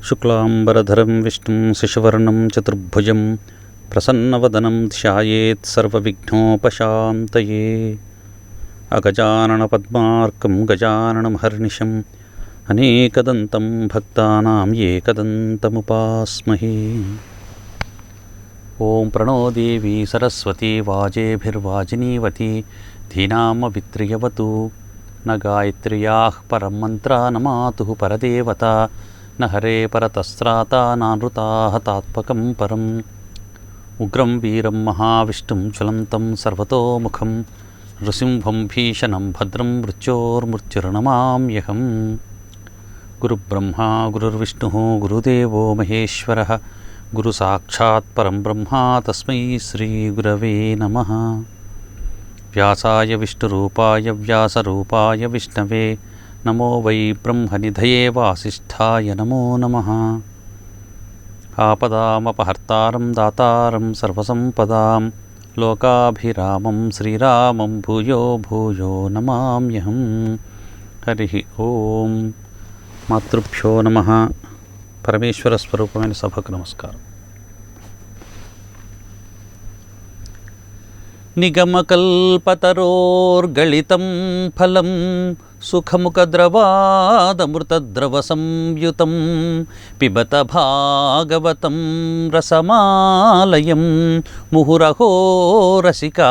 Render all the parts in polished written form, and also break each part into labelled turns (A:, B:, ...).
A: శుక్లాంబరధరం విష్ణుం శశివర్ణం చతుర్భుజం ప్రసన్నవదనం ధ్యాయేత్ సర్వవిఘ్నోపశాంతయే. అగజానన పద్మార్కం గజాననమహర్నిశం అనేకదంతం భక్తానాం ఏకదంతముపాస్మహే. ఓం ప్రణో దేవీ సరస్వతీ వాజేభిర్వాజినీవతి ధీనామవిత్రియవతు. న గాయత్ర్యాః పరం మంత్రా నమాతుః పరదేవత న హరే పరతస్త్రాతా నానృతాః తాత్పకం పరం. ఉగ్రం వీరం మహావిష్ణుం జ్వలంతం సర్వతోముఖం నృసింహం భీషణం భద్రం మృత్యోర్మృత్యుర్నమామ్యహం. గురుబ్రహ్మా గురుర్విష్ణుః గురుదేవో మహేశ్వరః గురు సాక్షాత్ పరం బ్రహ్మ తస్మై శ్రీ గురవే నమః. వ్యాసాయ విష్ణురూపాయ వ్యాసరూపాయ విష్ణవే నమో వై బ్రహ్మనిధయే వాసిష్ఠాయ నమో నమః. ఆపదామపహర్తారం దాతారం సర్వసంపదాం లోకాభిరామం శ్రీరామం భూయో భూయో నమామ్యహం. హరి ఓం. మాతృభ్యో నమః. పరమేశ్వర స్వరూపమైన సభకు నమస్కారం. నిగమకల్పతరోర్గళితం ఫలం సుఖముఖద్రవాదమృతద్రవసంయుతం పిబత భాగవతం రసమాలయం ముహురహో రసికా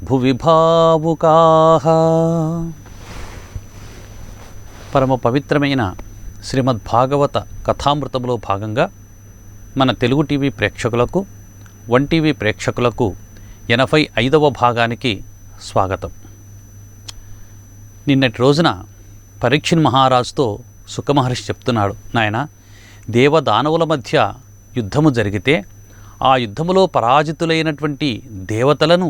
A: భువి భావుకాః. పరమ పవిత్రమైన శ్రీమద్భాగవత కథామృతములో భాగంగా మన తెలుగు టీవీ ప్రేక్షకులకు, వన్ టీవీ ప్రేక్షకులకు 85వ భాగానికి స్వాగతం. నిన్నటి రోజున పరీక్షిన్ మహారాజుతో సుఖమహర్షి చెప్తున్నాడు, నాయన, దేవదానవుల మధ్య యుద్ధము జరిగితే ఆ యుద్ధములో పరాజితులైనటువంటి దేవతలను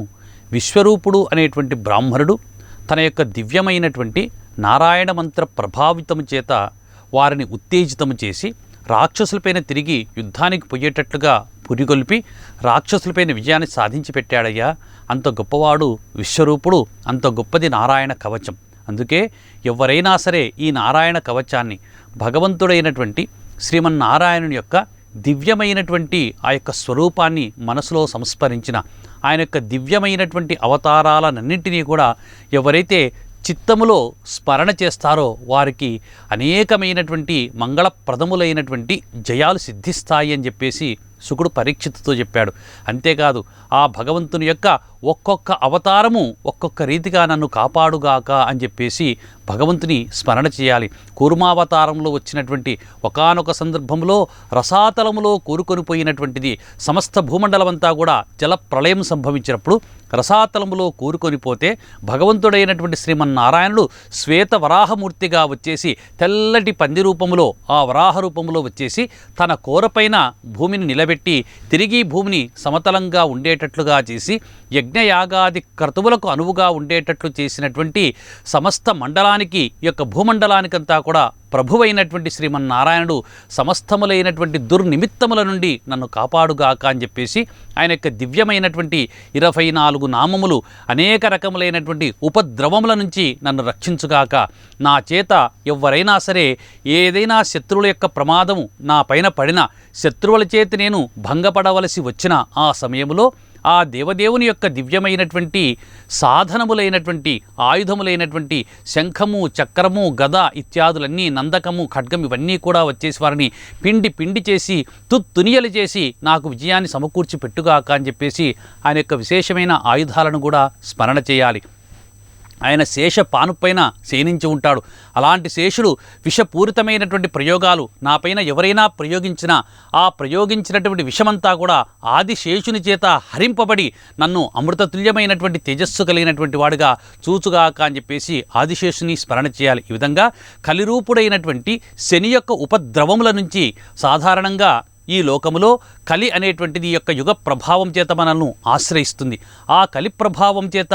A: విశ్వరూపుడు అనేటువంటి బ్రాహ్మణుడు తన యొక్క దివ్యమైనటువంటి నారాయణ మంత్ర ప్రభావితము చేత వారిని ఉత్తేజితము చేసి రాక్షసులపైన తిరిగి యుద్ధానికి పోయేటట్లుగా పురిగొల్పి రాక్షసులపైన విజయాన్ని సాధించి పెట్టాడయ్యా. అంత గొప్పవాడు విశ్వరూపుడు, అంత గొప్పది నారాయణ కవచం. అందుకే ఎవరైనా సరే ఈ నారాయణ కవచాన్ని భగవంతుడైనటువంటి శ్రీమన్నారాయణుని యొక్క దివ్యమైనటువంటి ఆ యొక్క స్వరూపాన్ని మనసులో సంస్మరించిన ఆయన యొక్క దివ్యమైనటువంటి అవతారాలన్నింటినీ కూడా ఎవరైతే చిత్తములో స్మరణ చేస్తారో వారికి అనేకమైనటువంటి మంగళప్రదములైనటువంటి జయాలు సిద్ధిస్తాయి అని చెప్పేసి శుకుడు పరీక్షితుతో చెప్పాడు. అంతేకాదు, ఆ భగవంతుని యొక్క ఒక్కొక్క అవతారము ఒక్కొక్క రీతిగా నన్ను కాపాడుగాక అని చెప్పేసి భగవంతుని స్మరణ చేయాలి. కూర్మావతారంలో వచ్చినటువంటి ఒకానొక సందర్భంలో రసాతలములో కూరుకొని పోయినటువంటిది సమస్త భూమండలమంతా కూడా జల ప్రళయం సంభవించినప్పుడు రసాతలములో కూరుకొని పోతే భగవంతుడైనటువంటి శ్రీమన్నారాయణుడు శ్వేత వరాహమూర్తిగా వచ్చేసి తెల్లటి పంది రూపములో ఆ వరాహ రూపములో వచ్చేసి తన కోరపైన భూమిని నిలబెట్టి తిరిగి భూమిని సమతలంగా ఉండేటట్లుగా చేసి యజ్ఞయాగాది క్రతువులకు అనువుగా ఉండేటట్లు చేసినటువంటి సమస్త మండలానికి ఈ యొక్క భూమండలానికంతా కూడా ప్రభువైనటువంటి శ్రీమన్నారాయణుడు సమస్తములైనటువంటి దుర్నిమిత్తముల నుండి నన్ను కాపాడుగాక అని చెప్పేసి ఆయన యొక్క దివ్యమైనటువంటి 24 నామములు అనేక రకములైనటువంటి ఉపద్రవముల నుంచి నన్ను రక్షించుగాక. నా చేత ఎవరైనా సరే ఏదైనా శత్రువుల యొక్క ప్రమాదము నా పైన పడిన శత్రువుల చేత నేను భంగపడవలసి వచ్చిన ఆ సమయంలో ఆ దేవదేవుని యొక్క దివ్యమైనటువంటి సాధనములైనటువంటి ఆయుధములైనటువంటి శంఖము, చక్రము, గద ఇత్యాదులన్నీ, నందకము, ఖడ్గం ఇవన్నీ కూడా వచ్చేసి వారిని పిండి చేసి తుత్తునియలు చేసి నాకు విజయాన్ని సమకూర్చి పెట్టుగాక అని చెప్పేసి ఆయన యొక్క విశేషమైన ఆయుధాలను కూడా స్మరణ చేయాలి. ఆయన శేష పానుపైన శయనించి ఉంటాడు. అలాంటి శేషుడు విషపూరితమైనటువంటి ప్రయోగాలు నాపైన ఎవరైనా ప్రయోగించినా ఆ ప్రయోగించినటువంటి విషమంతా కూడా ఆదిశేషుని చేత హరింపబడి నన్ను అమృతతుల్యమైనటువంటి తేజస్సు కలిగినటువంటి వాడుగా చూచుగాక అని చెప్పేసి ఆదిశేషుని స్మరణ చేయాలి. ఈ విధంగా కలిరూపుడైనటువంటి శని యొక్క ఉపద్రవముల నుంచి సాధారణంగా ఈ లోకములో కలి అనేటువంటిది యొక్క యుగ ప్రభావం చేత మనల్ని ఆశ్రయిస్తుంది. ఆ కలి ప్రభావం చేత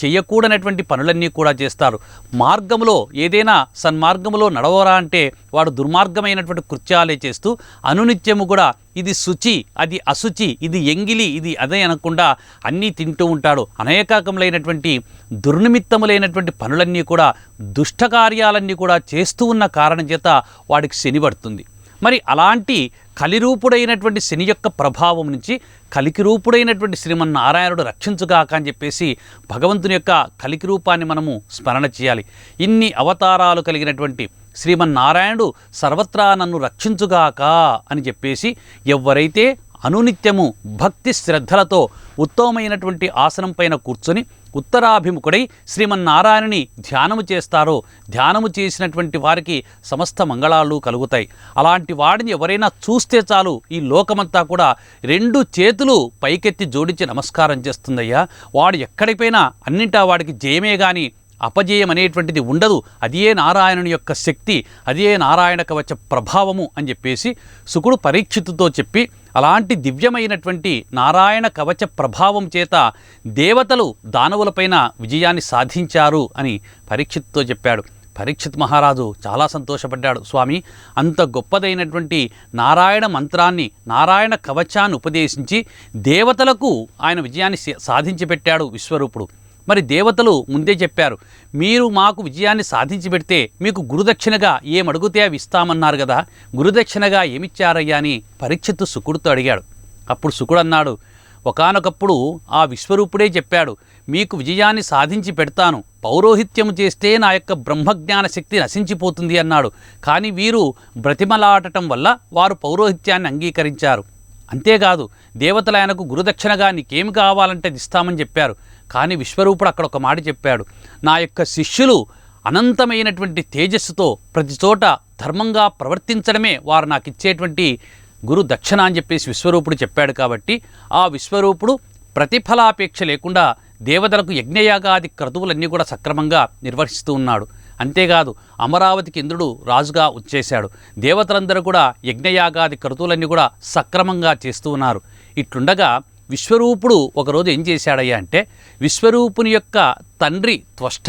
A: చేయకూడనటువంటి పనులన్నీ కూడా చేస్తారు. మార్గములో ఏదైనా సన్మార్గములో నడవరా అంటే వాడు దుర్మార్గమైనటువంటి కృత్యాలే చేస్తూ అనునిత్యము కూడా ఇది శుచి, అది అశుచి, ఇది ఎంగిలి, ఇది అదే అనకుండా అన్నీ తింటూ ఉంటాడు. అనేకములైనటువంటి దుర్నిమిత్తములైనటువంటి పనులన్నీ కూడా దుష్టకార్యాలన్నీ కూడా చేస్తూ ఉన్న కారణం చేత వాడికి శని పడుతుంది. మరి అలాంటి కలిరూపుడైనటువంటి శని యొక్క ప్రభావం నుంచి కలికి రూపుడైనటువంటి శ్రీమన్నారాయణుడు రక్షించుగాక అని చెప్పేసి భగవంతుని యొక్క కలికి రూపాన్ని మనము స్మరణ చేయాలి. ఇన్ని అవతారాలు కలిగినటువంటి శ్రీమన్నారాయణుడు సర్వత్రా నన్ను రక్షించుగాక అని చెప్పేసి ఎవరైతే అనునిత్యము భక్తి శ్రద్ధలతో ఉత్తమమైనటువంటి ఆసనం పైన కూర్చొని ఉత్తరాభిముఖుడై శ్రీమన్నారాయణుని ధ్యానము చేస్తారో, ధ్యానము చేసినటువంటి వారికి సమస్త మంగళాలు కలుగుతాయి. అలాంటి వాడిని ఎవరైనా చూస్తే చాలు ఈ లోకమంతా కూడా రెండు చేతులు పైకెత్తి జోడించి నమస్కారం చేస్తుందయ్యా. వాడు ఎక్కడికైనా అన్నింటా వాడికి జయమే కానీ అపజయం అనేటువంటిది ఉండదు. అదే నారాయణుని యొక్క శక్తి, అదే నారాయణ కవచ ప్రభావము అని చెప్పేసి శుకుడు పరీక్షితుతో చెప్పి అలాంటి దివ్యమైనటువంటి నారాయణ కవచ ప్రభావం చేత దేవతలు దానవులపైన విజయాన్ని సాధించారు అని పరీక్షిత్తో చెప్పాడు. పరీక్షిత్ మహారాజు చాలా సంతోషపడ్డాడు. స్వామి, అంత గొప్పదైనటువంటి నారాయణ మంత్రాన్ని, నారాయణ కవచాన్ని ఉపదేశించి దేవతలకు ఆయన విజయాన్ని సాధించి పెట్టాడు విశ్వరూపుడు. మరి దేవతలు ముందే చెప్పారు, మీరు మాకు విజయాన్ని సాధించి పెడితే మీకు గురుదక్షిణగా ఏమడిగితే అవి ఇస్తామన్నారు కదా, గురుదక్షిణగా ఏమిచ్చారయ్యా అని పరీక్షిత్తు శుకుడితో అడిగాడు. అప్పుడు శుకుడు అన్నాడు, ఒకానొకప్పుడు ఆ విశ్వరూపుడే చెప్పాడు, మీకు విజయాన్ని సాధించి పెడతాను, పౌరోహిత్యము చేస్తే నా యొక్క బ్రహ్మజ్ఞాన శక్తి నశించిపోతుంది అన్నాడు. కానీ వీరు బ్రతిమలాడటం వల్ల వారు పౌరోహిత్యాన్ని అంగీకరించారు. అంతేకాదు దేవతలు ఆయనకు గురుదక్షిణగా నీకేమి కావాలంటే ఇస్తామని చెప్పారు. కానీ విశ్వరూపుడు అక్కడ ఒక మాట చెప్పాడు, నా యొక్క శిష్యులు అనంతమైనటువంటి తేజస్సుతో ప్రతి చోట ధర్మంగా ప్రవర్తించడమే వారు నాకు ఇచ్చేటువంటి గురు దక్షిణ అని చెప్పేసి విశ్వరూపుడు చెప్పాడు. కాబట్టి ఆ విశ్వరూపుడు ప్రతిఫలాపేక్ష లేకుండా దేవతలకు యజ్ఞయాగాది క్రతువులన్నీ కూడా సక్రమంగా నిర్వహిస్తూ ఉన్నాడు. అంతేకాదు అమరావతికి ఇంద్రుడు రాజుగా వచ్చేశాడు. దేవతలందరూ కూడా యజ్ఞయాగాది క్రతువులన్నీ కూడా సక్రమంగా చేస్తూ ఉన్నారు. ఇట్లుండగా విశ్వరూపుడు ఒకరోజు ఏం చేశాడయ్యా అంటే, విశ్వరూపుని యొక్క తండ్రి త్వష్ట,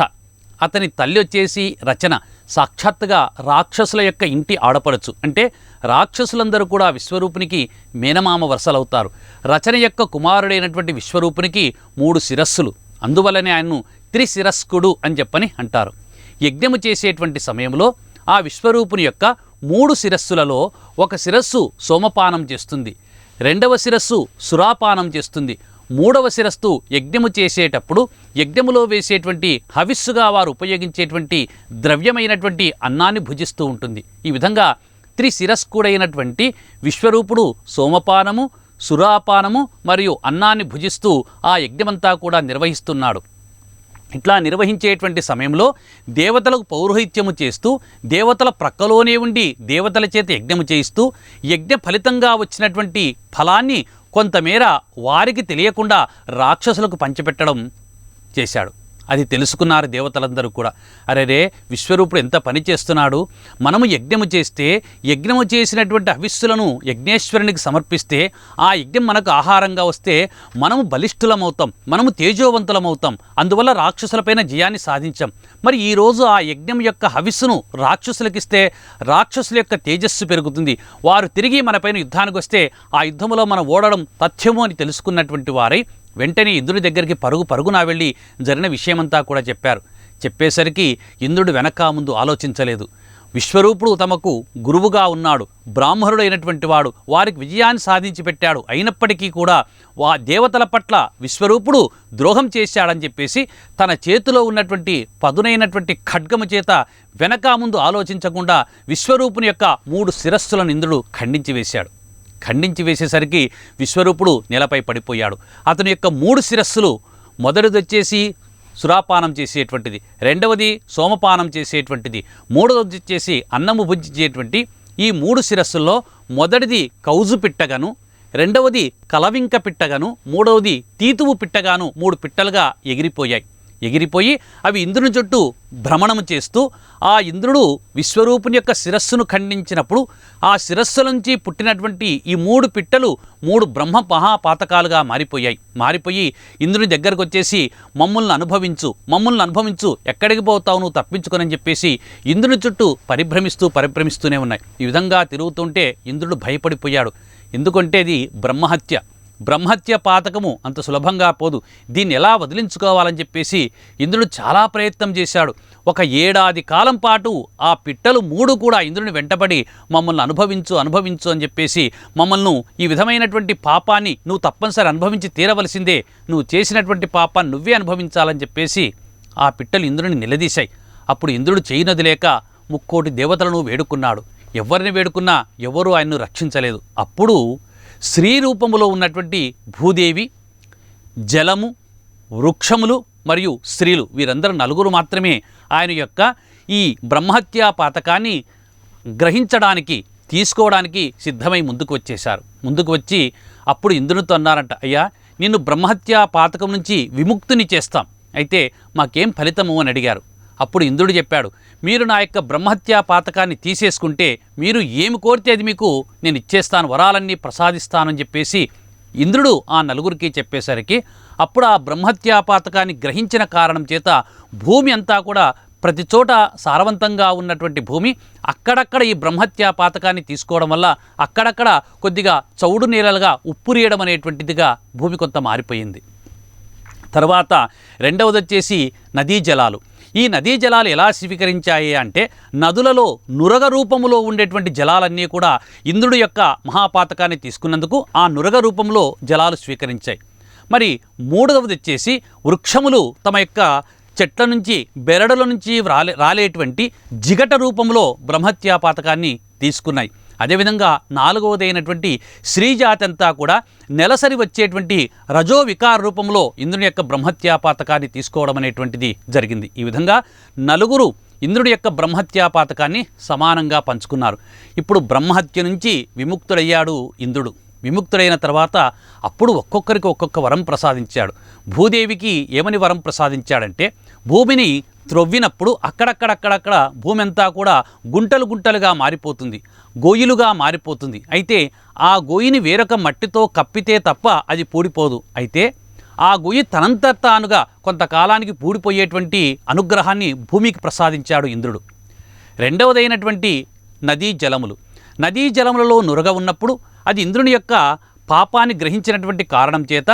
A: అతని తల్లి వచ్చేసి రచన, సాక్షాత్తుగా రాక్షసుల యొక్క ఇంటి ఆడపడచ్చు. అంటే రాక్షసులందరూ కూడా విశ్వరూపునికి మేనమామ వరుసలవుతారు. రచన యొక్క కుమారుడైనటువంటి విశ్వరూపునికి 3 శిరస్సులు, అందువల్లనే ఆయన్ను త్రిశిరస్కుడు అని చెప్పని అంటారు. యజ్ఞము చేసేటువంటి సమయంలో ఆ విశ్వరూపుని యొక్క 3 శిరస్సులలో ఒక శిరస్సు సోమపానం చేస్తుంది, రెండవ శిరస్సు సురాపానం చేస్తుంది, మూడవ శిరస్సు యజ్ఞము చేసేటప్పుడు యజ్ఞములో వేసేటువంటి హవిస్సుగా వారు ఉపయోగించేటువంటి ద్రవ్యమైనటువంటి అన్నాన్ని భుజిస్తూ ఉంటుంది. ఈ విధంగా త్రిశిరస్కుడైనటువంటి విశ్వరూపుడు సోమపానము, సురాపానము మరియు అన్నాన్ని భుజిస్తూ ఆ యజ్ఞమంతా కూడా నిర్వహిస్తున్నాడు. ఇట్లా నిర్వహించేటువంటి సమయంలో దేవతలకు పౌరోహిత్యము చేస్తూ, దేవతల ప్రక్కలోనే ఉండి దేవతల చేత యజ్ఞము చేయిస్తూ, యజ్ఞ ఫలితంగా వచ్చినటువంటి ఫలాన్ని కొంతమేర వారికి తెలియకుండా రాక్షసులకు పంచిపెట్టడం చేశాడు. అది తెలుసుకున్నారు దేవతలందరూ కూడా. అరేరే, విశ్వరూపుడు ఎంత పని చేస్తున్నాడు, మనము యజ్ఞము చేస్తే యజ్ఞము చేసినటువంటి హవిస్సులను యజ్ఞేశ్వరునికి సమర్పిస్తే ఆ యజ్ఞం మనకు ఆహారంగా వస్తే మనము బలిష్ఠులమవుతాం, మనము తేజోవంతులమవుతాం, అందువల్ల రాక్షసులపైన జయాన్ని సాధించాం. మరి ఈరోజు ఆ యజ్ఞం యొక్క హవిస్సును రాక్షసులకిస్తే రాక్షసుల యొక్క తేజస్సు పెరుగుతుంది, వారు తిరిగి మనపైన యుద్ధానికి వస్తే ఆ యుద్ధంలో మనం ఓడడం తథ్యము అని తెలుసుకున్నటువంటి వారై వెంటనే ఇంద్రుడి దగ్గరికి పరుగున వెళ్ళి జరిగిన విషయమంతా కూడా చెప్పారు. చెప్పేసరికి ఇంద్రుడు వెనక ముందు ఆలోచించలేదు. విశ్వరూపుడు తమకు గురువుగా ఉన్నాడు, బ్రాహ్మణుడైనటువంటి వాడు, వారికి విజయాన్ని సాధించి పెట్టాడు. అయినప్పటికీ కూడా దేవతల పట్ల విశ్వరూపుడు ద్రోహం చేశాడని చెప్పేసి తన చేతిలో ఉన్నటువంటి పదునైనటువంటి ఖడ్గము చేత వెనక ముందు ఆలోచించకుండా విశ్వరూపుని యొక్క 3 శిరస్సులను ఇంద్రుడు ఖండించి వేశాడు. ఖండించి వేసేసరికి విశ్వరూపుడు నేలపై పడిపోయాడు. అతని యొక్క 3 శిరస్సులు, మొదటిది వచ్చేసి సురాపానం చేసేటువంటిది, రెండవది సోమపానం చేసేటువంటిది, మూడవది వచ్చేసి అన్నము భుజించేటువంటి ఈ 3 శిరస్సుల్లో మొదటిది కౌజు పిట్టగాను, రెండవది కలవింక పిట్టగాను, మూడవది తీతువు పిట్టగాను 3 పిట్టలుగా ఎగిరిపోయాయి. ఎగిరిపోయి అవి ఇంద్రుని చుట్టూ భ్రమణము చేస్తూ ఆ ఇంద్రుడు విశ్వరూపుని యొక్క శిరస్సును ఖండించినప్పుడు ఆ శిరస్సు నుంచి పుట్టినటువంటి ఈ 3 పిట్టలు 3 బ్రహ్మ మహాపాతకాలుగా మారిపోయి ఇంద్రుని దగ్గరకు వచ్చేసి మమ్మల్ని అనుభవించు, ఎక్కడికి పోతావు నువ్వు తప్పించుకొనని చెప్పేసి ఇంద్రుని చుట్టూ పరిభ్రమిస్తూనే ఉన్నాయి. ఈ విధంగా తిరుగుతుంటే ఇంద్రుడు భయపడిపోయాడు. ఎందుకంటే ఇది బ్రహ్మహత్య పాతకము అంత సులభంగా పోదు, దీన్ని ఎలా వదిలించుకోవాలని చెప్పేసి ఇంద్రుడు చాలా ప్రయత్నం చేశాడు. 1 ఏడాది కాలం పాటు ఆ పిట్టలు 3 కూడా ఇంద్రుని వెంటబడి మమ్మల్ని అనుభవించు అని చెప్పేసి మమ్మల్ని ఈ విధమైనటువంటి పాపాన్ని నువ్వు తప్పనిసరి అనుభవించి తీరవలసిందే, నువ్వు చేసినటువంటి పాపాన్ని నువ్వే అనుభవించాలని చెప్పేసి ఆ పిట్టలు ఇంద్రుని నిలదీశాయి. అప్పుడు ఇంద్రుడు చేయనది లేక 3 దేవతలను వేడుకున్నాడు. ఎవరిని వేడుకున్నా ఎవరూ ఆయన్ను రక్షించలేదు. అప్పుడు స్త్రీ రూపములో ఉన్నటువంటి భూదేవి, జలము, వృక్షములు మరియు స్త్రీలు వీరందరూ 4 మాత్రమే ఆయన యొక్క ఈ బ్రహ్మహత్యా పాతకాన్ని గ్రహించడానికి తీసుకోవడానికి సిద్ధమై ముందుకు వచ్చి అప్పుడు ఇంద్రునితో అన్నారంట, అయ్యా నిన్ను బ్రహ్మహత్యా పాతకం నుంచి విముక్తిని చేస్తాం, అయితే మాకేం ఫలితము అని అడిగారు. అప్పుడు ఇంద్రుడు చెప్పాడు, మీరు నా యొక్క బ్రహ్మహత్యా పాతకాన్ని తీసేసుకుంటే మీరు ఏమి కోరితే అది మీకు నేను ఇచ్చేస్తాను, వరాలన్నీ ప్రసాదిస్తానని చెప్పేసి ఇంద్రుడు ఆ 4కి చెప్పేసరికి అప్పుడు ఆ బ్రహ్మహత్యా పాతకాన్ని గ్రహించిన కారణం చేత భూమి అంతా కూడా ప్రతి చోట సారవంతంగా ఉన్నటువంటి భూమి అక్కడక్కడ ఈ బ్రహ్మహత్యా పాతకాన్ని తీసుకోవడం వల్ల అక్కడక్కడ కొద్దిగా చౌడు నేలలుగా ఉప్పురియడం అనేటువంటిదిగా భూమి కొంత మారిపోయింది. తర్వాత రెండవది వచ్చేసి నదీ జలాలు. ఈ నదీ జలాలు ఎలా స్వీకరించాయి అంటే నదులలో నురగ రూపములో ఉండేటువంటి జలాలన్నీ కూడా ఇంద్రుడి యొక్క మహాపాతకాన్ని తీసుకున్నందుకు ఆ నురగ రూపంలో జలాలు స్వీకరించాయి. మరి మూడవది వచ్చేసి వృక్షములు తమ యొక్క చెట్ల నుంచి బెరడుల నుంచి రాలేటువంటి జిగట రూపంలో బ్రహ్మహత్యా పాతకాన్ని తీసుకున్నాయి. అదేవిధంగా 4వది అయినటువంటి శ్రీజాతి అంతా కూడా నెలసరి వచ్చేటువంటి రజో వికార రూపంలో ఇంద్రుని యొక్క బ్రహ్మహత్యా పాతకాన్ని తీసుకోవడం అనేటువంటిది జరిగింది. ఈ విధంగా 4 ఇంద్రుడి యొక్క బ్రహ్మహత్యా పాతకాన్ని సమానంగా పంచుకున్నారు. ఇప్పుడు బ్రహ్మహత్య నుంచి విముక్తుడయ్యాడు ఇంద్రుడు. విముక్తుడైన తర్వాత అప్పుడు ఒక్కొక్కరికి ఒక్కొక్క వరం ప్రసాదించాడు. భూదేవికి ఏమని వరం ప్రసాదించాడంటే భూమిని త్రొవ్వినప్పుడు అక్కడక్కడ భూమి అంతా కూడా గుంటలుగా మారిపోతుంది, గోయిలుగా మారిపోతుంది. అయితే ఆ గోయిని వేరొక మట్టితో కప్పితే తప్ప అది పూడిపోదు. అయితే ఆ గొయ్యి తనంతట తానుగా కొంతకాలానికి పూడిపోయేటువంటి అనుగ్రహాన్ని భూమికి ప్రసాదించాడు ఇంద్రుడు. రెండవదైనటువంటి నదీ జలములలో నురగ ఉన్నప్పుడు అది ఇంద్రుని యొక్క పాపాన్ని గ్రహించినటువంటి కారణం చేత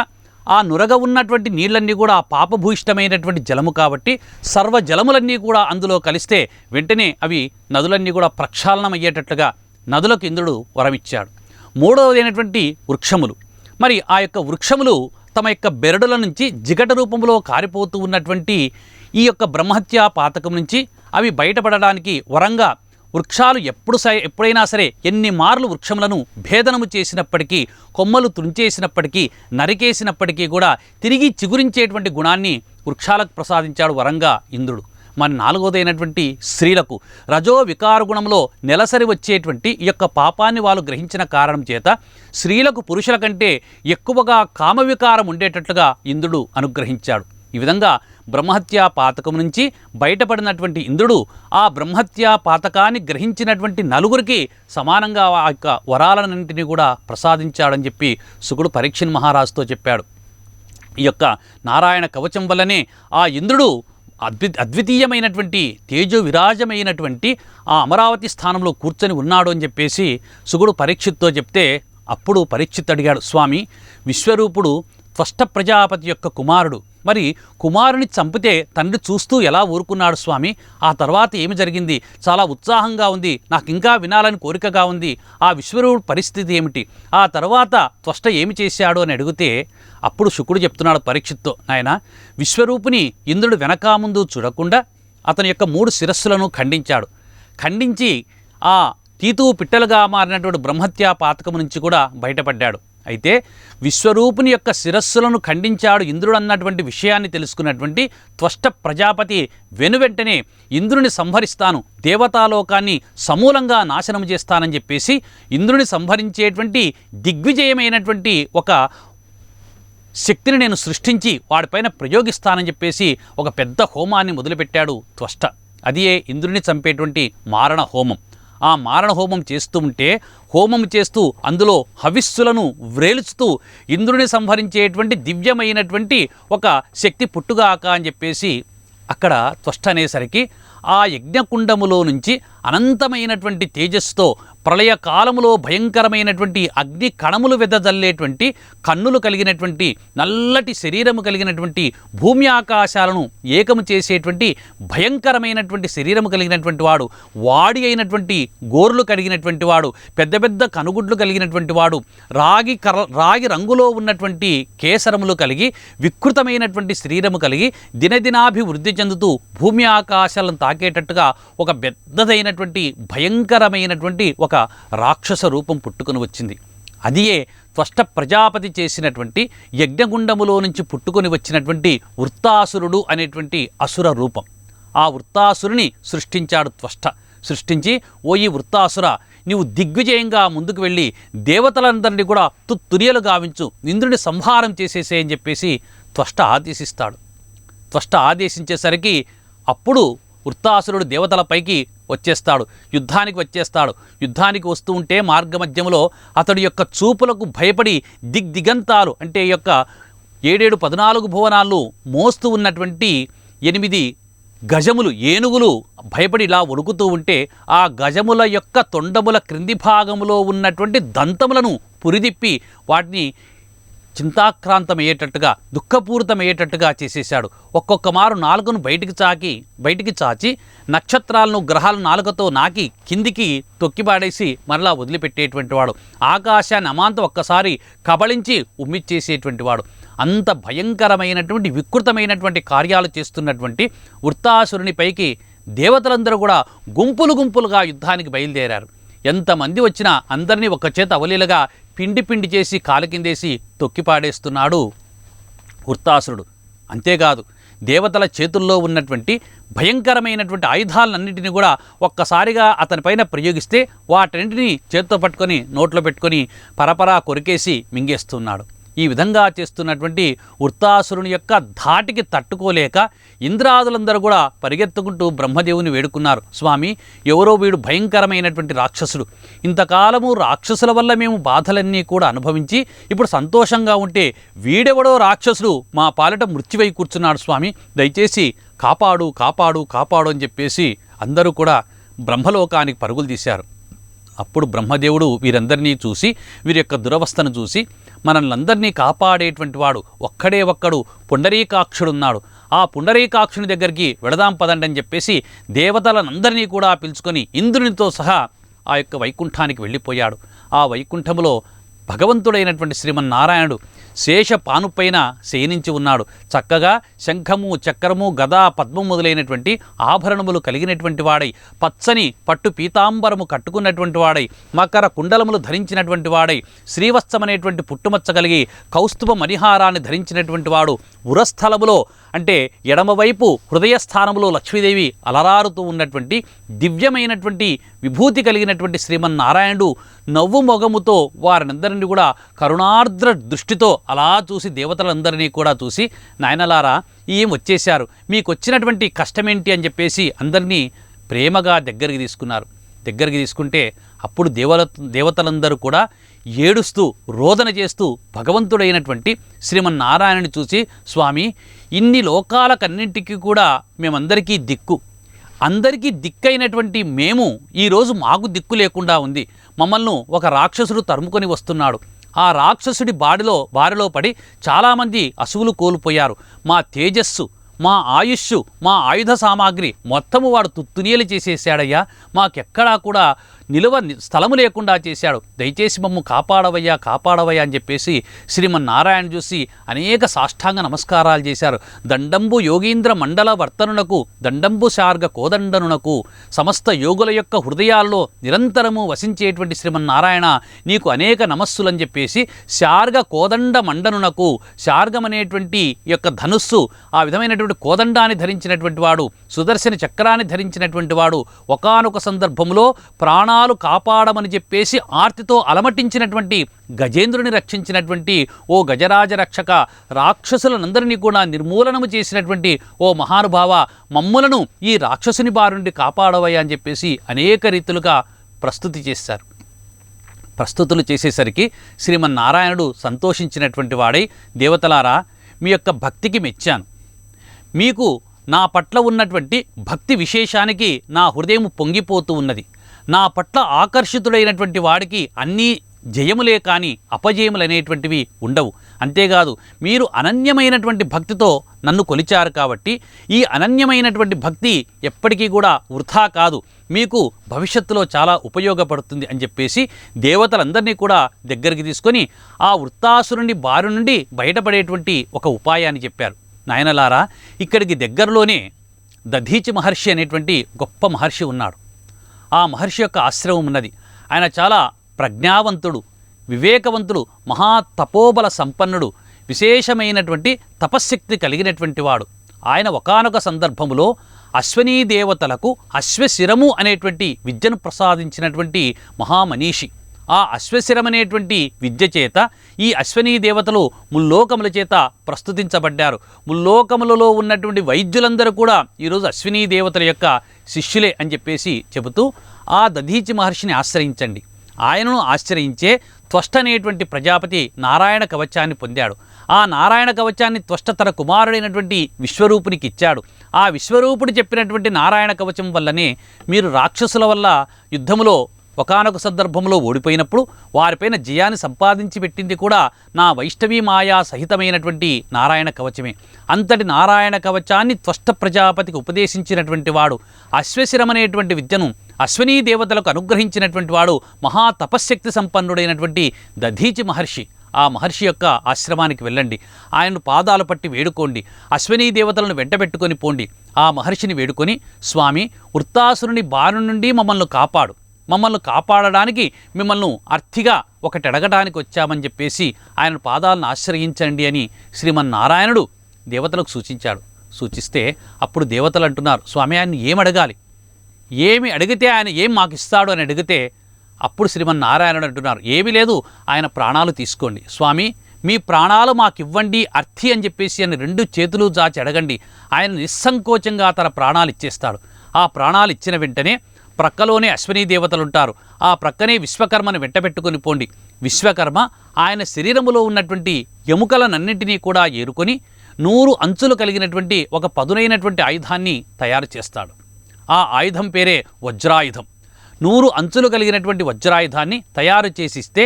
A: ఆ నురగ ఉన్నటువంటి నీళ్ళన్నీ కూడా పాపభూయిష్టమైనటువంటి జలము కాబట్టి సర్వ జలములన్నీ కూడా అందులో కలిస్తే వెంటనే అవి నదులన్నీ కూడా ప్రక్షాళనం అయ్యేటట్లుగా నదులకు ఇంద్రుడు వరమిచ్చాడు. మూడవదైనటువంటి వృక్షములు. మరి ఆ యొక్క వృక్షములు తమ యొక్క బెరడుల నుంచి జిగట రూపంలో కారిపోతూ ఉన్నటువంటి ఈ యొక్క బ్రహ్మహత్యా పాతకం నుంచి అవి బయటపడడానికి వరంగా వృక్షాలు ఎప్పుడైనా సరే ఎన్ని మార్లు వృక్షములను భేదనము చేసినప్పటికీ, కొమ్మలు తుంచేసినప్పటికీ, నరికేసినప్పటికీ కూడా తిరిగి చిగురించేటువంటి గుణాన్ని వృక్షాలకు ప్రసాదించాడు వరంగా ఇంద్రుడు. మరి నాలుగోదైనటువంటి స్త్రీలకు రజో వికార గుణంలో నెలసరి వచ్చేటువంటి ఈ యొక్క పాపాన్ని వాళ్ళు గ్రహించిన కారణం చేత స్త్రీలకు పురుషుల కంటే ఎక్కువగా కామవికారం ఉండేటట్లుగా ఇంద్రుడు అనుగ్రహించాడు. ఈ విధంగా బ్రహ్మహత్యా పాతకం నుంచి బయటపడినటువంటి ఇంద్రుడు ఆ బ్రహ్మహత్యా పాతకాన్ని గ్రహించినటువంటి నలుగురికి సమానంగా ఆ యొక్క వరాలన్నింటినీ కూడా ప్రసాదించాడని చెప్పి శుకుడు పరీక్షణ్ మహారాజుతో చెప్పాడు. ఈ యొక్క నారాయణ కవచం వల్లనే ఆ ఇంద్రుడు అద్వితీయమైనటువంటి తేజో విరాజమైనటువంటి ఆ అమరావతి స్థానంలో కూర్చొని ఉన్నాడు అని చెప్పేసి శుకుడు పరీక్షిత్తో చెప్తే అప్పుడు పరీక్షిత్ అడిగాడు, స్వామి, విశ్వరూపుడు త్వష్ట ప్రజాపతి యొక్క కుమారుడు, మరి కుమారుని చంపితే తండ్రి చూస్తూ ఎలా ఊరుకున్నాడు స్వామి? ఆ తర్వాత ఏమి జరిగింది? చాలా ఉత్సాహంగా ఉంది, నాకు ఇంకా వినాలని కోరికగా ఉంది. ఆ విశ్వరూపుడు పరిస్థితి ఏమిటి? ఆ తర్వాత త్వష్ట ఏమి చేశాడు అని అడిగితే అప్పుడు శుకుడు చెప్తున్నాడు పరీక్షిత్తో, నాయన, విశ్వరూపుని ఇంద్రుడు వెనక ముందు చూడకుండా అతని యొక్క 3 శిరస్సులను ఖండించి ఆ తీతువు పిట్టలుగా మారినటువంటి బ్రహ్మహత్యా పాతకం నుంచి కూడా బయటపడ్డాడు. అయితే విశ్వరూపుని యొక్క శిరస్సులను ఖండించాడు ఇంద్రుడు అన్నటువంటి విషయాన్ని తెలుసుకున్నటువంటి త్వష్ట ప్రజాపతి వెనువెంటనే ఇంద్రుని సంహరిస్తాను, దేవతాలోకాన్ని సమూలంగా నాశనం చేస్తానని చెప్పేసి ఇంద్రుని సంహరించేటువంటి దిగ్విజయమైనటువంటి ఒక శక్తిని నేను సృష్టించి వాడిపైన ప్రయోగిస్తానని చెప్పేసి ఒక పెద్ద హోమాన్ని మొదలుపెట్టాడు త్వష్ట. అదియే ఇంద్రుని చంపేటువంటి మారణ హోమం. ఆ మారణ హోమం చేస్తూ ఉంటే హోమం చేస్తూ అందులో హవిస్సులను వ్రేల్చుతూ ఇంద్రుని సంహరించేటువంటి దివ్యమైనటువంటి ఒక శక్తి పుట్టుగాక అని చెప్పేసి అక్కడ త్వష్ట అనేసరికి ఆ యజ్ఞకుండములో నుంచి అనంతమైనటువంటి తేజస్సుతో ప్రళయకాలములో భయంకరమైనటువంటి అగ్ని కణములు వెదజల్లేటువంటి కన్నులు కలిగినటువంటి నల్లటి శరీరము కలిగినటువంటి భూమి ఆకాశాలను ఏకము చేసేటువంటి భయంకరమైనటువంటి శరీరము కలిగినటువంటి వాడు, వాడి అయినటువంటి గోర్లు కలిగినటువంటి వాడు, పెద్ద పెద్ద కనుగుడ్లు కలిగినటువంటి వాడు, రాగి రంగులో ఉన్నటువంటి కేసరములు కలిగి వికృతమైనటువంటి శరీరము కలిగి దినదినాభివృద్ధి చెందుతూ భూమి ఆకాశాలను తాకేటట్టుగా ఒక పెద్దదైనటువంటి భయంకరమైనటువంటి ఒక రాక్షస రూపం పుట్టుకొని వచ్చింది. అదియే త్వష్ట ప్రజాపతి చేసినటువంటి యజ్ఞగుండములో నుంచి పుట్టుకొని వచ్చినటువంటి వృత్తాసురుడు అనేటువంటి అసుర రూపం. ఆ వృత్తాసురుని సృష్టించాడు త్వష్ట. సృష్టించి, ఓ ఈ వృత్తాసుర, నీవు దిగ్విజయంగా ముందుకు వెళ్ళి దేవతలందరినీ కూడా తుత్తురియలు గావించు, ఇంద్రుని సంహారం చేసేసే అని చెప్పేసి త్వష్ట ఆదేశిస్తాడు. త్వష్ట ఆదేశించేసరికి అప్పుడు వృత్తాసురుడు దేవతలపైకి వచ్చేస్తాడు, యుద్ధానికి వచ్చేస్తాడు. యుద్ధానికి వస్తూ ఉంటే మార్గమధ్యంలో అతడి యొక్క చూపులకు భయపడి దిగ్దిగంతాలు అంటే యొక్క 7-14 భువనాలు మోస్తూ ఉన్నటువంటి 8 గజములు ఏనుగులు భయపడి ఇలా వణుకుతూ ఉంటే ఆ గజముల యొక్క తొండముల క్రింది భాగములో ఉన్నటువంటి దంతములను పురిదిప్పి వాటిని చింతాక్రాంతమయ్యేటట్టుగా దుఃఖపూరితమయ్యేటట్టుగా చేసేశాడు. ఒక్కొక్క మారు నాలుకను బయటికి చాచి నక్షత్రాలను గ్రహాల నాలుకతో నాకి కిందికి తొక్కిపాడేసి మరలా వదిలిపెట్టేటువంటి వాడు. ఆకాశాన్ని అమాంతం ఒక్కసారి కబళించి ఉమ్మిచ్చేసేటువంటి వాడు. అంత భయంకరమైనటువంటి వికృతమైనటువంటి కార్యాలు చేస్తున్నటువంటి వృత్తాసురుని పైకి దేవతలందరూ కూడా గుంపులుగా యుద్ధానికి బయలుదేరారు. ఎంతమంది వచ్చినా అందరినీ ఒక చేత అవలీలగా పిండి చేసి కాలు కిందేసి తొక్కిపాడేస్తున్నాడు వృత్తాసురుడు. అంతేకాదు, దేవతల చేతుల్లో ఉన్నటువంటి భయంకరమైనటువంటి ఆయుధాలన్నింటినీ కూడా ఒక్కసారిగా అతనిపైన ప్రయోగిస్తే వాటన్నింటినీ చేత్తో పట్టుకొని నోట్లో పెట్టుకొని పరపరా కొరికేసి మింగేస్తున్నాడు. ఈ విధంగా చేస్తున్నటువంటి వృత్తాసురుని యొక్క ధాటికి తట్టుకోలేక ఇంద్రాదులందరూ కూడా పరిగెత్తుకుంటూ బ్రహ్మదేవుని వేడుకున్నారు. స్వామి, ఎవరో వీడు భయంకరమైనటువంటి రాక్షసుడు. ఇంతకాలము రాక్షసుల వల్ల మేము బాధలన్నీ కూడా అనుభవించి ఇప్పుడు సంతోషంగా ఉంటే వీడెవడో రాక్షసుడు మా పాలిట మృత్యువై కూర్చున్నాడు. స్వామి, దయచేసి కాపాడు కాపాడు కాపాడు అని చెప్పేసి అందరూ కూడా బ్రహ్మలోకానికి పరుగులు తీశారు. అప్పుడు బ్రహ్మదేవుడు వీరందరినీ చూసి, వీరి యొక్క దురవస్థను చూసి, మనల్నందరినీ కాపాడేటువంటి వాడు ఒక్కడు పుండరీకాక్షుడున్నాడు, ఆ పుండరీకాక్షుని దగ్గరికి వెళదాం పదండి అని చెప్పేసి దేవతలనందరినీ కూడా పిలుచుకొని ఇంద్రునితో సహా ఆ యొక్క వైకుంఠానికి వెళ్ళిపోయాడు. ఆ వైకుంఠములో భగవంతుడైనటువంటి శ్రీమన్నారాయణుడు శేషపానుపైన శయనించి ఉన్నాడు. చక్కగా శంఖము, చక్రము, గదా, పద్మం మొదలైనటువంటి ఆభరణములు కలిగినటువంటి వాడై, పచ్చని పట్టు పీతాంబరము కట్టుకున్నటువంటి వాడై, మకర కుండలములు ధరించినటువంటి వాడై, శ్రీవత్సమనేటువంటి పుట్టుమచ్చ కలిగి కౌస్తుభ మణిహారాన్ని ధరించినటువంటి వాడు, ఉరస్థలములో అంటే ఎడమవైపు హృదయస్థానంలో లక్ష్మీదేవి అలరారుతూ ఉన్నటువంటి దివ్యమైనటువంటి విభూతి కలిగినటువంటి శ్రీమన్నారాయణుడు నవ్వు మొగముతో వారినందరినీ కూడా కరుణార్ద్ర దృష్టితో అలా చూసి దేవతలందరినీ కూడా చూసి, నాయనలారా ఏం వచ్చేశారు, మీకు వచ్చినటువంటి కష్టమేంటి అని చెప్పేసి అందరినీ ప్రేమగా దగ్గరికి తీసుకున్నారు. దగ్గరికి తీసుకుంటే అప్పుడు దేవతలందరూ కూడా ఏడుస్తూ రోదన చేస్తూ భగవంతుడైనటువంటి శ్రీమన్నారాయణుని చూసి, స్వామి, ఇన్ని లోకాలకన్నింటికీ కూడా మేమందరికీ దిక్కు, అందరికీ దిక్కైనటువంటి మేము ఈరోజు మాకు దిక్కు లేకుండా ఉంది. మమ్మల్ని ఒక రాక్షసుడు తరుముకొని వస్తున్నాడు. ఆ రాక్షసుడి బారిలో పడి చాలామంది అసువులు కోల్పోయారు. మా తేజస్సు, మా ఆయుష్షు, మా ఆయుధ సామాగ్రి మొత్తము వాడు తుత్తునియలు చేసేసాడయ్యా. మాకెక్కడా కూడా నిలువ స్థలము లేకుండా చేశాడు. దయచేసి మమ్ము కాపాడవయ్యా కాపాడవయ్యా అని చెప్పేసి శ్రీమన్నారాయణ చూసి అనేక సాష్టాంగ నమస్కారాలు చేశారు. దండంబు యోగీంద్ర మండల వర్తనునకు, దండంబు శార్గ కోదండనునకు, సమస్త యోగుల యొక్క హృదయాల్లో నిరంతరము వసించేటువంటి శ్రీమన్నారాయణ నీకు అనేక నమస్సులని చెప్పేసి శార్గ కోదండ మండనునకు, శార్గమనేటువంటి యొక్క ధనుస్సు, ఆ విధమైనటువంటి కోదండాన్ని ధరించినటువంటి వాడు, సుదర్శన చక్రాన్ని ధరించినటువంటి వాడు ఒకానొక సందర్భంలో ప్రాణాలు ప్రాణాలు కాపాడమని చెప్పేసి ఆర్తితో అలమటించినటువంటి గజేంద్రుని రక్షించినటువంటి ఓ గజరాజ రక్షక, రాక్షసులనందరినీ కూడా నిర్మూలనము చేసినటువంటి ఓ మహానుభావ, మమ్ములను ఈ రాక్షసుని బారి నుండి కాపాడవయ్యా అని చెప్పేసి అనేక రీతులుగా ప్రస్తుతి చేశారు. ప్రస్తుతులు చేసేసరికి శ్రీమన్నారాయణుడు సంతోషించినటువంటి వాడై, దేవతలారా మీ యొక్క భక్తికి మెచ్చాను. మీకు నా పట్ల ఉన్నటువంటి భక్తి విశేషానికి నా హృదయం పొంగిపోతూ ఉన్నది. నా పట్ల ఆకర్షితుడైనటువంటి వాడికి అన్నీ జయములే కానీ అపజయములు అనేటువంటివి ఉండవు. అంతేకాదు, మీరు అనన్యమైనటువంటి భక్తితో నన్ను కొలిచారు కాబట్టి ఈ అనన్యమైనటువంటి భక్తి ఎప్పటికీ కూడా వృథా కాదు, మీకు భవిష్యత్తులో చాలా ఉపయోగపడుతుంది అని చెప్పేసి దేవతలందరినీ కూడా దగ్గరికి తీసుకొని ఆ వృత్తాసురుని బారి నుండి బయటపడేటువంటి ఒక ఉపాయాన్ని చెప్పారు. నాయనలారా, ఇక్కడికి దగ్గరలోనే దధీచి మహర్షి అనేటువంటి గొప్ప మహర్షి ఉన్నాడు. ఆ మహర్షి యొక్క ఆశ్రమం ఉన్నది. ఆయన చాలా ప్రజ్ఞావంతుడు, వివేకవంతుడు, మహాతపోబల సంపన్నుడు, విశేషమైనటువంటి తపశ్శక్తి కలిగినటువంటి వాడు. ఆయన ఒకానొక సందర్భములో అశ్వనీ దేవతలకు అశ్వశిరము అనేటువంటి విద్యను ప్రసాదించినటువంటి మహామనీషి. ఆ అశ్వశిరం అనేటువంటి విద్య చేత ఈ అశ్వనీ దేవతలు ముల్లోకముల చేత ప్రస్తుతించబడ్డారు. ముల్లోకములలో ఉన్నటువంటి వైద్యులందరూ కూడా ఈరోజు అశ్వినీ దేవతల యొక్క శిష్యులే అని చెప్పేసి చెబుతూ ఆ దధీచి మహర్షిని ఆశ్రయించండి. ఆయనను ఆశ్రయించే త్వష్ట అనేటువంటి ప్రజాపతి నారాయణ కవచాన్ని పొందాడు. ఆ నారాయణ కవచాన్ని త్వష్ట తన కుమారుడైనటువంటి విశ్వరూపునికి ఇచ్చాడు. ఆ విశ్వరూపుడు చెప్పినటువంటి నారాయణ కవచం వల్లనే మీరు రాక్షసుల వల్ల యుద్ధములో ఒకానొక సందర్భంలో ఓడిపోయినప్పుడు వారిపైన జయాన్ని సంపాదించి పెట్టింది కూడా నా వైష్ణవీ మాయా సహితమైనటువంటి నారాయణ కవచమే. అంతటి నారాయణ కవచాన్ని త్వష్ట ప్రజాపతికి ఉపదేశించినటువంటి వాడు, అశ్వశిరమనేటువంటి విద్యను అశ్వనీ దేవతలకు అనుగ్రహించినటువంటి వాడు, మహాతపశ్శక్తి సంపన్నుడైనటువంటి దధీచి మహర్షి. ఆ మహర్షి యొక్క ఆశ్రమానికి వెళ్ళండి, ఆయనను పాదాలు పట్టి వేడుకోండి, అశ్వనీ దేవతలను వెంటబెట్టుకొని పోండి. ఆ మహర్షిని వేడుకొని, స్వామి, వృత్తాసురుని బారి నుండి మమ్మల్ని కాపాడు, మమ్మల్ని కాపాడడానికి మిమ్మల్ని అర్థిగా ఒకటి అడగడానికి వచ్చామని చెప్పేసి ఆయన పాదాలను ఆశ్రయించండి అని శ్రీమన్నారాయణుడు దేవతలకు సూచించాడు. సూచిస్తే అప్పుడు దేవతలు అంటున్నారు, స్వామి, ఆయన ఏం అడగాలి, ఏమి అడిగితే ఆయన ఏం మాకు ఇస్తాడు అని అడిగితే అప్పుడు శ్రీమన్నారాయణుడు అంటున్నారు, ఏమీ లేదు, ఆయన ప్రాణాలు తీసుకోండి. స్వామి, మీ ప్రాణాలు మాకు ఇవ్వండి అర్థి అని చెప్పేసి అని రెండు చేతులు జాచి అడగండి. ఆయన నిస్సంకోచంగా తన ప్రాణాలు ఇచ్చేస్తాడు. ఆ ప్రాణాలు ఇచ్చిన వెంటనే ప్రక్కలోనే అశ్వనీ దేవతలు ఉంటారు. ఆ ప్రక్కనే విశ్వకర్మను వెంటబెట్టుకొని పోండి. విశ్వకర్మ ఆయన శరీరములో ఉన్నటువంటి ఎముకలనన్నింటినీ కూడా ఏరుకొని 100 అంచులు కలిగినటువంటి ఒక పదునైనటువంటి ఆయుధాన్ని తయారు చేస్తాడు. ఆ ఆయుధం పేరే వజ్రాయుధం. 100 అంచులు కలిగినటువంటి వజ్రాయుధాన్ని తయారు చేసిస్తే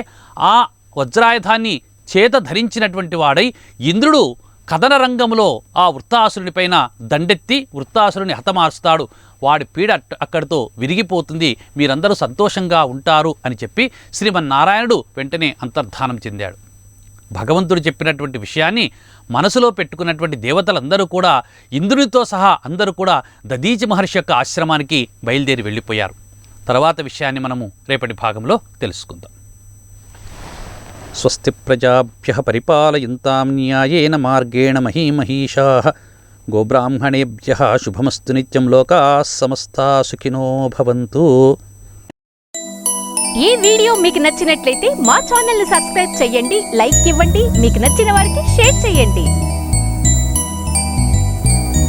A: ఆ వజ్రాయుధాన్ని చేత ధరించినటువంటి వాడై ఇంద్రుడు కథన రంగంలో ఆ వృత్తాసురునిపైన దండెత్తి వృత్తాసురుని హతమారుస్తాడు. వాడి పీడ అక్కడితో విరిగిపోతుంది, మీరందరూ సంతోషంగా ఉంటారు అని చెప్పి శ్రీమన్నారాయణుడు వెంటనే అంతర్ధానం చెందాడు. భగవంతుడు చెప్పినటువంటి విషయాన్ని మనసులో పెట్టుకున్నటువంటి దేవతలందరూ కూడా ఇంద్రునితో సహా అందరూ కూడా దధీచి మహర్షి యొక్క ఆశ్రమానికి బయలుదేరి వెళ్ళిపోయారు. తర్వాత విషయాన్ని మనము రేపటి భాగంలో తెలుసుకుందాం. స్వస్తి ప్రజాభ్యః పరిపాలయంతాం న్యాయేన మార్గేణ మహీమహీషాః గోబ్రాహ్మణేభ్యః శుభమస్తు నిత్యం. లోకాః సమస్తాః సుఖినో భవంతు.
B: ఈ వీడియో మీకు నచ్చినట్లయితే మా ఛానల్ ని సబ్స్క్రైబ్ చేయండి, లైక్ ఇవ్వండి, మీకు నచ్చిన వారికి షేర్ చేయండి.